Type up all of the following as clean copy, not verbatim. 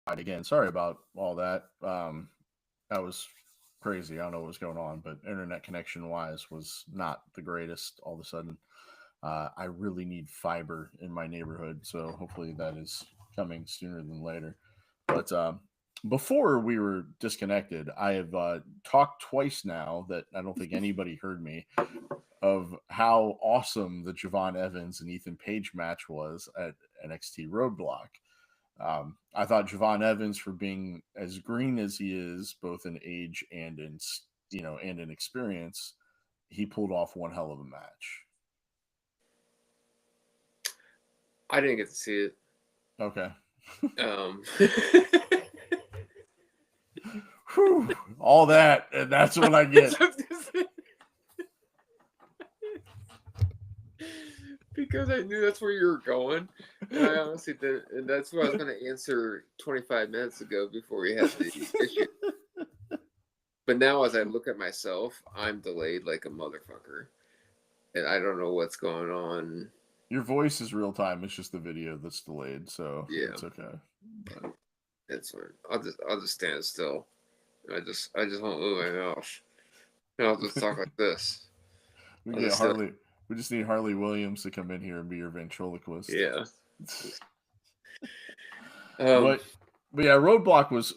again. Sorry about all that. That was crazy. I don't know what was going on, but internet connection wise was not the greatest all of a sudden. I really need fiber in my neighborhood, so hopefully that is coming sooner than later. But before we were disconnected, I have talked twice now that I don't think anybody heard me of how awesome the Javon Evans and Ethan Page match was at NXT Roadblock. I thought Javon Evans, for being as green as he is, both in age and in and in experience, he pulled off one hell of a match. I didn't get to see it. Okay. Um, Whew, all that, and that's what I get. Because I knew that's where you were going, and I honestly did, and that's what I was going to answer 25 minutes ago before we had the issue. But now, as I look at myself, I'm delayed like a motherfucker, and I don't know what's going on. Your voice is real time. It's just the video that's delayed, so Yeah, it's okay. But it's fine. I'll just stand still. I just won't move my mouth. And I'll just talk like this. we I'll get just say, Harley. We just need Harley Williams to come in here and be your ventriloquist. yeah. but but yeah, Roadblock was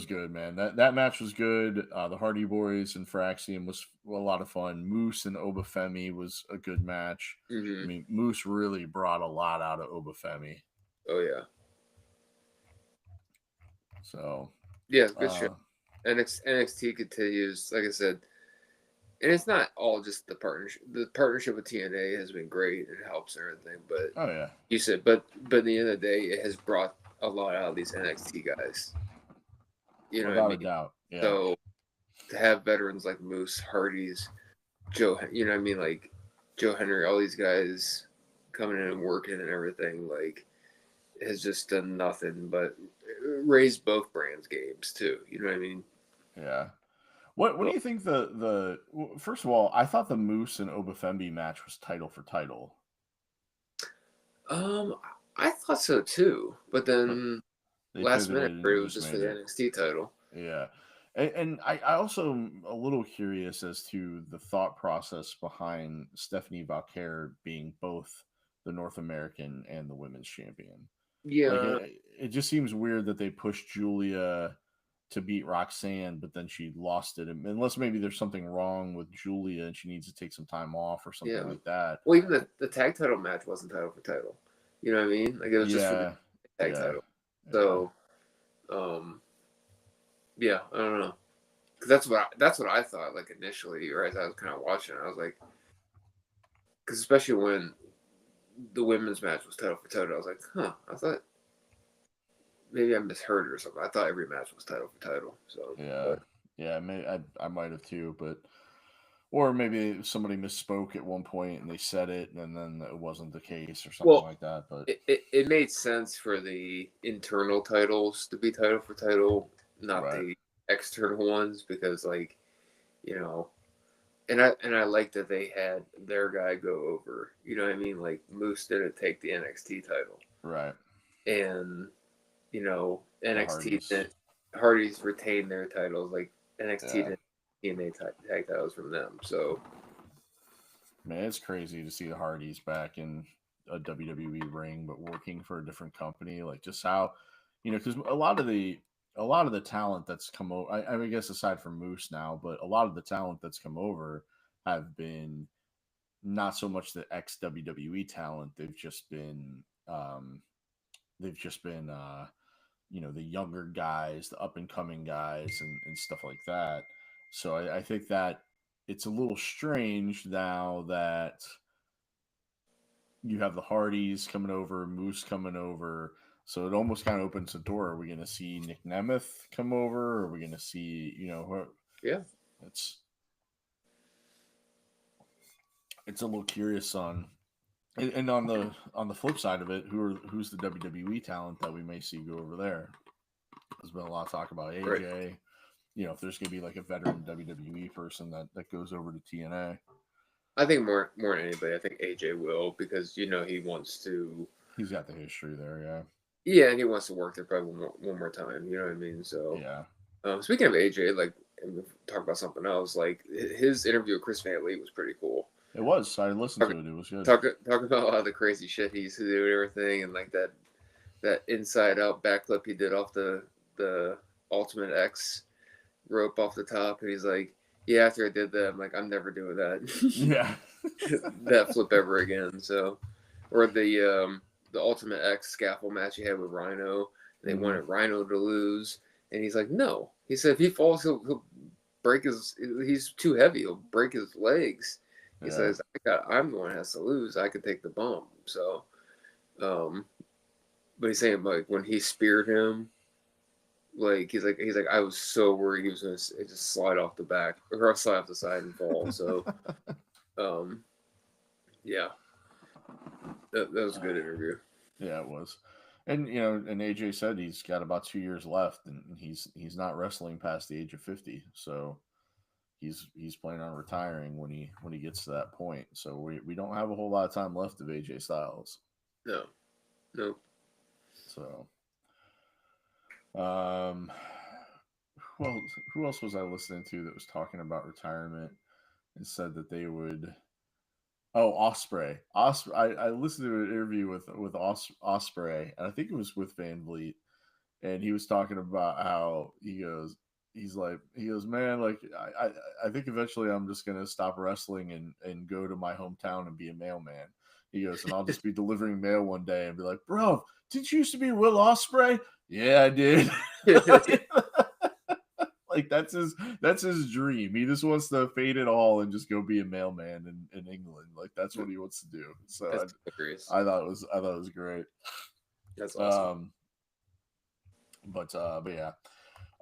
good, man. That match was good. The Hardy Boys and Fraxium was a lot of fun. Moose and Obafemi was a good match. I Mm-hmm. mean, Moose really brought a lot out of Obafemi. Oh yeah. So Yeah, good show. uh, NXT continues, like I said, and it's not all just the partnership. The partnership with TNA has been great. It helps and everything, but oh yeah, you said, but at the end of the day, it has brought a lot out of these NXT guys. You know what I without a mean? doubt. Yeah, So to have veterans like Moose, Hardy's, Joe, you know what I mean, like Joe Henry, all these guys coming in and working and everything, like has just done nothing but raise both brands' games too. You know what I mean? yeah. What do So, you think first of all, I thought the Moose and Obafemi match was title for title. um, I thought so too, but But then they last pivoted minute it and was just just for made the it. NXT title. Yeah. And I also am a little curious as to the thought process behind Stephanie Valquer being both the North American and the women's champion. Like Yeah, it just seems weird that they pushed Julia to beat Roxanne, but then she lost it. Unless maybe there's something wrong with Julia and she needs to take some time off or something yeah. like that. Well, even the tag title match wasn't title for title. You know what I mean? Like it was just for the Yeah, tag yeah, title. yeah. So, um, yeah, I don't know. Cause that's what I thought like initially, right? As I was kind of watching, I was like, because especially when the women's match was title for title, I was like, huh. I thought maybe I misheard it or something. I thought every match was title for title. So, Yeah, but yeah. I might have too, but or maybe somebody misspoke at one point and they said it, and then it wasn't the case or something well, like that. But it made sense for the internal titles to be title for title, not right, the external ones, because like you know, and I like that they had their guy go over. You know what I mean? Like Moose didn't take the NXT title, right. and The NXT Hardys. didn't. Hardys retained their titles. Like NXT Yeah, didn't TNA tag titles from them. So man, it's crazy to see the Hardys back in a WWE ring, but working for a different company. Like just how, because a lot of the talent that's come over. I guess aside from Moose now, but a lot of the talent that's come over have been not so much the ex WWE talent. They've just been the younger guys, the up and coming guys, and stuff like that. So I think that it's a little strange now that you have the Hardys coming over, Moose coming over. So it almost kind of opens the door. Are we going to see Nick Nemeth come over? Are we going to see, yeah, it's it's a little curious on, and on the flip side of it, who's the WWE talent that we may see go over there? There's been a lot of talk about right. AJ. If there's going to be like a veteran WWE person that goes over to TNA. I think more than anybody, I think AJ will because he wants to. He's got the history there, yeah. Yeah, and he wants to work there probably one more time. You know what I mean? So, Yeah, speaking of AJ, like, and we'll talk about something else. Like his interview with Chris Van Lee was pretty cool. it was. I listened Talk to it. It was good. talk about all the crazy shit he used to do and everything, and like that inside out backflip he did off the Ultimate X rope off the top. And he's like, yeah, after I did that, I'm like, I'm never doing that Yeah, that flip ever again. So, or the Ultimate X scaffold match he had with Rhino. They Mhm. wanted Rhino to lose, and he's like, no. He said if he falls, he'll break his. He's too heavy. He'll break his legs. He Yeah, says, I'm the one that has to lose. I could take the bump. So, um, but he's saying like when he speared him, like he's like I was so worried he was gonna just slide off the back or slide off the side and fall. So, um, yeah, that was a good interview. yeah, it was. And and AJ said he's got about 2 years left, and he's not wrestling past the age of 50. So he's planning on retiring when he gets to that point. So we don't have a whole lot of time left of AJ Styles. No, no. So um, well, who else was I listening to that was talking about retirement and said that they would? Oh, Osprey. Osprey. I listened to an interview with Osprey, and I think it was with Van Vliet, and he was talking about how he goes, man, like I think eventually I'm just gonna stop wrestling and go to my hometown and be a mailman. He goes, and I'll just be delivering mail one day and be like, bro, didn't you used to be Will Osprey? Yeah, I did. Like that's his dream. He just wants to fade it all and just go be a mailman in England. Like that's what he wants to do. So That's hilarious. I thought it was great. That's awesome. Um, but yeah.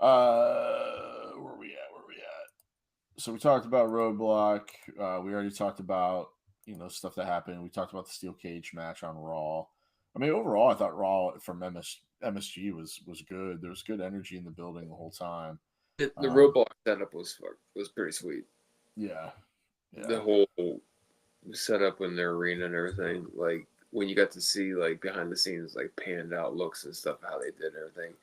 Where we at? Where we at? So we talked about Roadblock. We already talked about stuff that happened. We talked about the steel cage match on Raw. I mean, overall, I thought Raw from MSG was good. There was good energy in the building the whole time. The Um, roadblock setup was pretty sweet. yeah, The yeah, whole setup in their arena and everything, like when you got to see like behind the scenes, like panned out looks and stuff, how they did everything.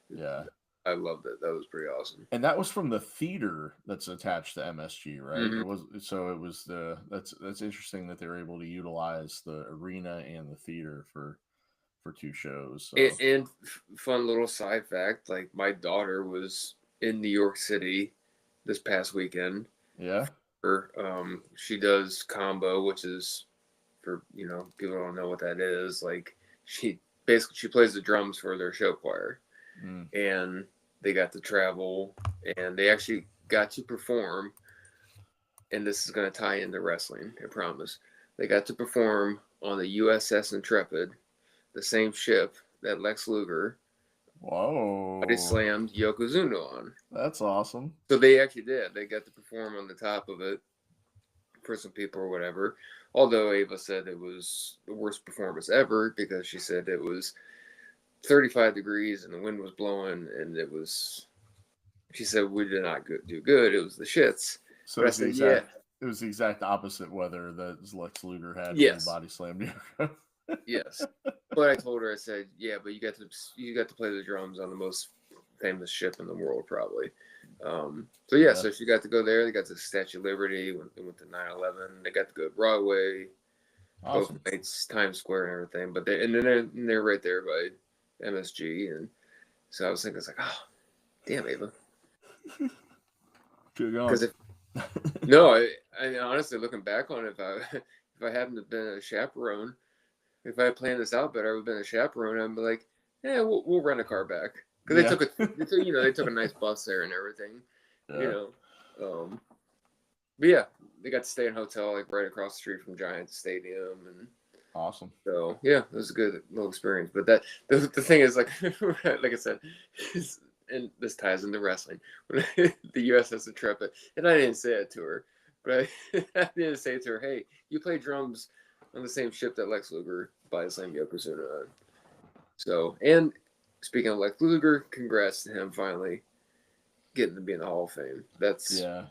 yeah. I loved it. That was pretty awesome. And that was from the theater that's attached to MSG, right? Mm-hmm. It was so it was that's interesting that they were able to utilize the arena and the theater for two shows. So And fun little side fact, like my daughter was in New York City this past weekend. yeah, She does combo, which is for people don't know what that is. Like she plays the drums for their show choir, mm. and they got to travel, and they actually got to perform. And this is going to tie into wrestling, I promise. They got to perform on the USS Intrepid, the same ship that Lex Luger body Whoa, slammed Yokozuna on. that's awesome. So they actually did. They got to perform on the top of it for some people or whatever. Although Ava said it was the worst performance ever because she said it was 35 degrees and the wind was blowing and it was. She said we did not do good. It was the shits. So But I it's the said, yeah, exact it was the exact opposite weather that Lex Luger had when he yes, body slammed you. yes. But I told her, I said, yeah, but you got to play the drums on the most famous ship in the world, probably. So yeah, Yeah, so she got to go there. They got to Statue of Liberty. They went to 9/11. They got to go to Broadway, both awesome. nights, Times Square and everything. But they're right there by MSG, and so I was thinking, it's like, oh, damn, Ava, Good going. because if no, I honestly looking back on it, if I if I hadn't have been a chaperone, if I had planned this out better, I would have been a chaperone. I'd be like, yeah, we'll rent a car back because Yeah, they took a nice bus there and everything, you yeah, know. But yeah, they got to stay in a hotel like right across the street from Giants Stadium, and awesome. so yeah, it was a good little experience. But that the thing is like like I said, and this ties into wrestling. When the USS Intrepid, and I didn't say it to her, but I didn't say to her, "Hey, you play drums on the same ship that Lex Luger by the same Yokozuna on." So, and speaking of Lex Luger, congrats to him finally getting to be in the Hall of Fame. Yeah,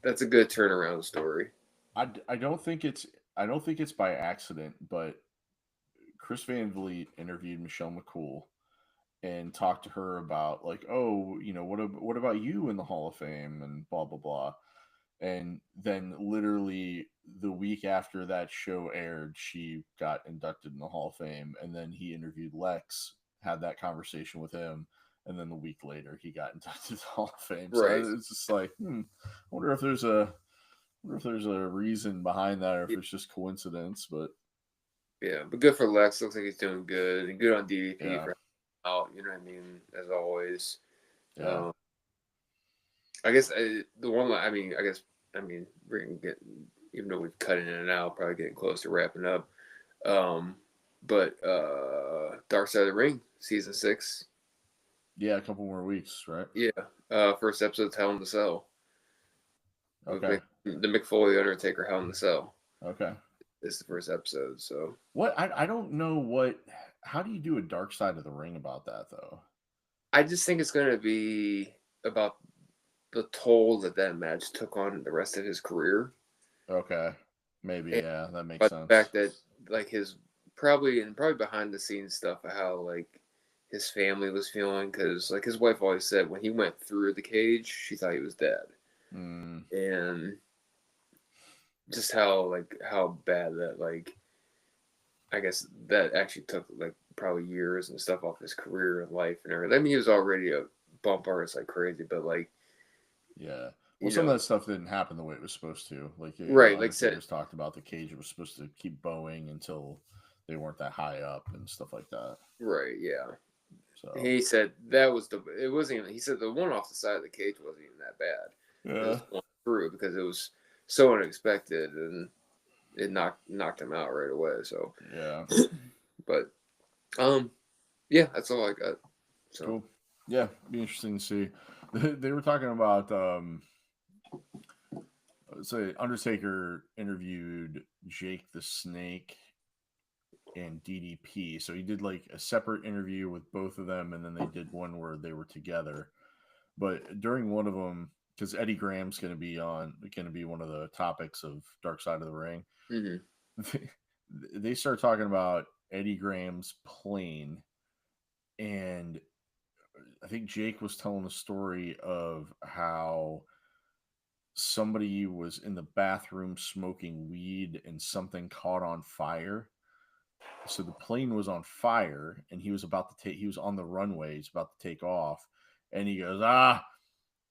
That's a good turnaround story. I don't think it's by accident, but Chris Van Vliet interviewed Michelle McCool and talked to her about like, oh, what about you in the Hall of Fame and blah blah blah. And then literally the week after that show aired, she got inducted in the Hall of Fame. And then he interviewed Lex, had that conversation with him, and then the week later he got inducted to the Hall of Fame. Right. So it's just like, I wonder if there's a reason behind that, or if it's just coincidence. But yeah, but good for Lex. Looks like he's doing good, and good on DDP yeah, for out. You know what I mean? As always. yeah, I guess the one. We're gonna get, even though we've cut in and out, probably getting close to wrapping up. But Dark Side of the Ring season 6. yeah, a couple more weeks, right? Yeah. First episode, Hell in the Cell. Okay, The Mick Foley Undertaker Hell in the Cell. okay. This is the first episode. So What I don't know what. How do you do a Dark Side of the Ring about that though? I just think it's gonna be about the toll that match took on the rest of his career. Okay, maybe, And, yeah, that makes but sense. the fact that like his probably behind the scenes stuff of how like his family was feeling, because like his wife always said when he went through the cage she thought he was dead. And just how bad that, like, I guess that actually took like probably years and stuff off his career and life and everything. I mean, he was already a bump artist like crazy, but like, yeah. Well, some of that stuff didn't happen the way it was supposed to. Like, right, like said, was talked about the cage was supposed to keep bowing until they weren't that high up and stuff like that. Right, yeah. So he said that was it wasn't even. He said the one off the side of the cage wasn't even that bad. yeah, it was going through because it was so unexpected and it knocked him out right away. So yeah, but yeah, that's all I got. So cool. Yeah, be interesting to see. They were talking about say Undertaker interviewed Jake the Snake and DDP. So he did like a separate interview with both of them, and then they did one where they were together. But during one of them, because Eddie Graham's going to be one of the topics of Dark Side of the Ring, they start talking about Eddie Graham's plane, and I think Jake was telling a story of how somebody was in the bathroom smoking weed and something caught on fire. So the plane was on fire and he was on the runway. He's about to take off. And he goes,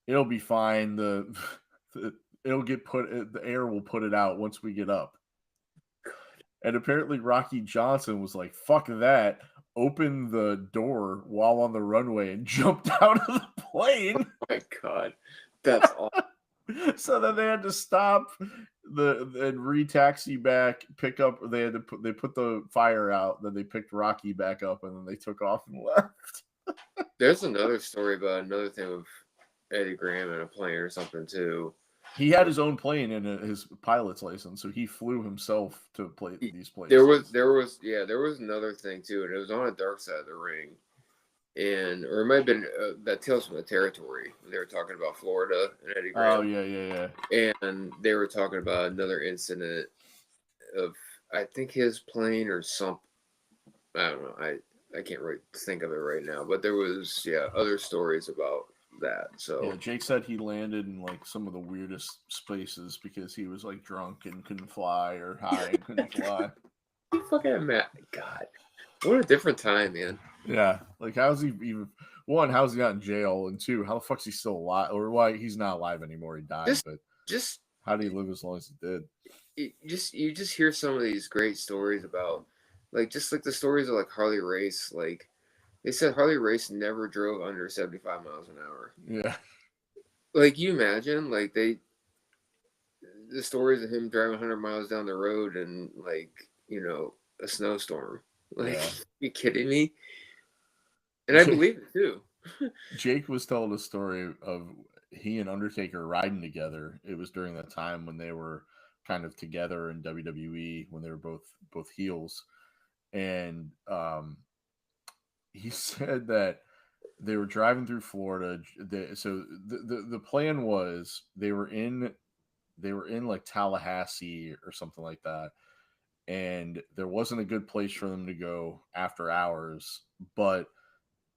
it'll be fine. The air will put it out once we get up. And apparently Rocky Johnson was like, fuck that. Opened the door while on the runway and jumped out of the plane. Oh my God. That's awesome. So then they had to stop and re-taxi back, pick up. They put the fire out. Then they picked Rocky back up, and then they took off and left. There's another story about another thing with Eddie Graham in a plane or something too. He had his own plane and his pilot's license, so he flew himself to play these places. There was another thing too, and it was on a Dark Side of the Ring. Or it might have been that Tales from the Territory when they were talking about Florida and Eddie Graham. Oh yeah. And they were talking about another incident of, I think, his plane or something. I don't know. I can't really think of it right now, but there was other stories about that. So yeah, Jake said he landed in like some of the weirdest spaces because he was like drunk and couldn't fly, or high and couldn't fly. Fucking Matt, God, what a different time, man. Yeah, like how's he even? One, how's he not in jail? And two, how the fuck's he still alive? Or why he's not alive anymore? He died, but how did he live as long as he did? You just hear some of these great stories about, like, just like the stories of like Harley Race. Like they said, Harley Race never drove under 75 miles an hour. Yeah, like you imagine, like the stories of him driving 100 miles down the road and like a snowstorm. Like, you kidding me? And I believe it too. Jake was telling a story of he and Undertaker riding together. It was during that time when they were kind of together in WWE, when they were both heels. And he said that they were driving through Florida. So the plan was they were in like Tallahassee or something like that. and there wasn't a good place for them to go after hours. But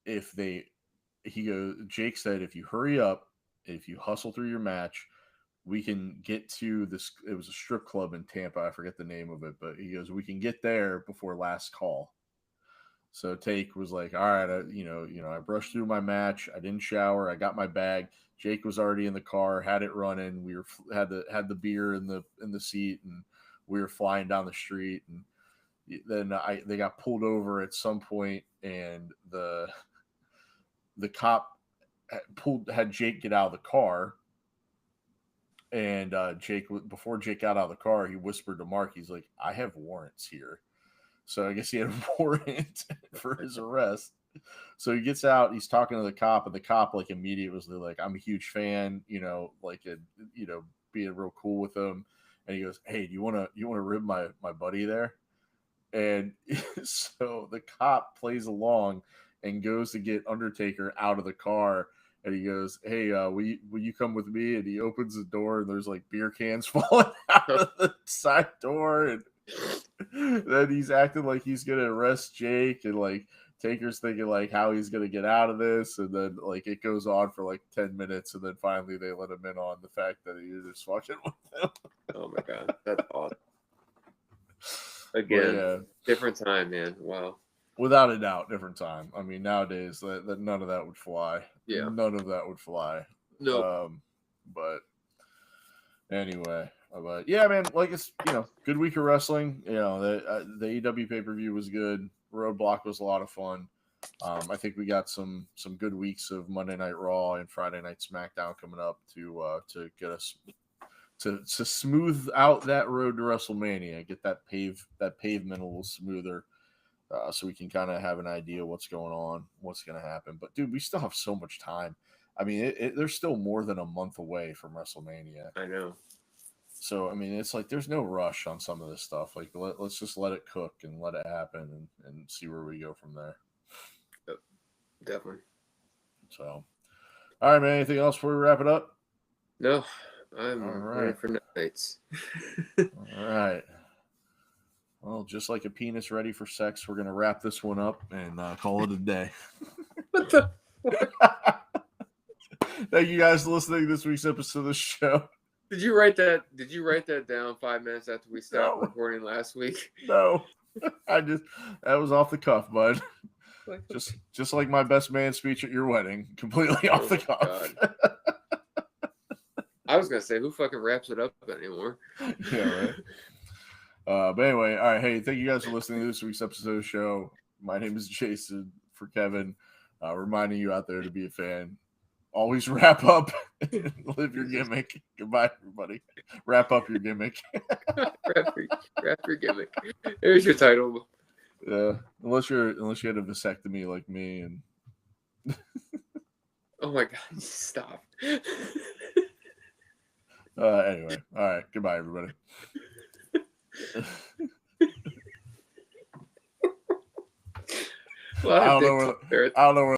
if they, Jake said, if you hurry up, if you hustle through your match, we can get to this. It was a strip club in Tampa. I forget the name of it, but he goes, we can get there before last call. So Take was like, all right, I brushed through my match. I didn't shower. I got my bag. Jake was already in the car, had it running. We were had the beer in the seat, and we were flying down the street. And then they got pulled over at some point, and the cop had Jake get out of the car. And before Jake got out of the car, he whispered to Mark, he's like, I have warrants here. So I guess he had a warrant for his arrest. So he gets out, he's talking to the cop, and the cop like immediately was like, I'm a huge fan, being real cool with him. And he goes, hey, do you wanna rib my buddy there? And so the cop plays along and goes to get Undertaker out of the car. And he goes, hey, will you come with me? And he opens the door, and there's like beer cans falling out of the side door. And then he's acting like he's going to arrest Jake. And like Taker's thinking like how he's going to get out of this. And then like it goes on for like 10 minutes. And then finally they let him in on the fact that he was just fucking with him. Oh my God. That's awesome. Again, yeah. Different time, man. Wow. Without a doubt, different time. I mean, nowadays that none of that would fly. Yeah, none of that would fly. No, but anyway, but yeah, man, like it's good week of wrestling. The AEW pay per view was good. Roadblock was a lot of fun. I think we got some good weeks of Monday Night Raw and Friday Night SmackDown coming up to get us to smooth out that road to WrestleMania, get that pavement a little smoother. So we can kind of have an idea what's going on, what's going to happen. But, dude, we still have so much time. I mean, there's still more than a month away from WrestleMania. I know. So, I mean, it's like there's no rush on some of this stuff. Like, let's just let it cook and let it happen and see where we go from there. Yep. Definitely. So, all right, man. Anything else before we wrap it up? No. I'm ready for nights. All right. Well, just like a penis ready for sex, we're going to wrap this one up and call it a day. What the Thank you guys for listening to this week's episode of the show. Did you write that down 5 minutes after we stopped recording last week? No. That was off the cuff, bud. Just like my best man speech at your wedding. Completely off the cuff. I was going to say, who fucking wraps it up anymore? Yeah, right. But anyway, all right. Hey, thank you guys for listening to this week's episode of the show. My name is Jason for Kevin. Reminding you out there to be a fan. Always wrap up and live your gimmick. Goodbye, everybody. Wrap up your gimmick. wrap your gimmick. There's your title. Yeah, unless you had a vasectomy like me and. Oh my God! Stop. Anyway, all right. Goodbye, everybody. Well, I don't know where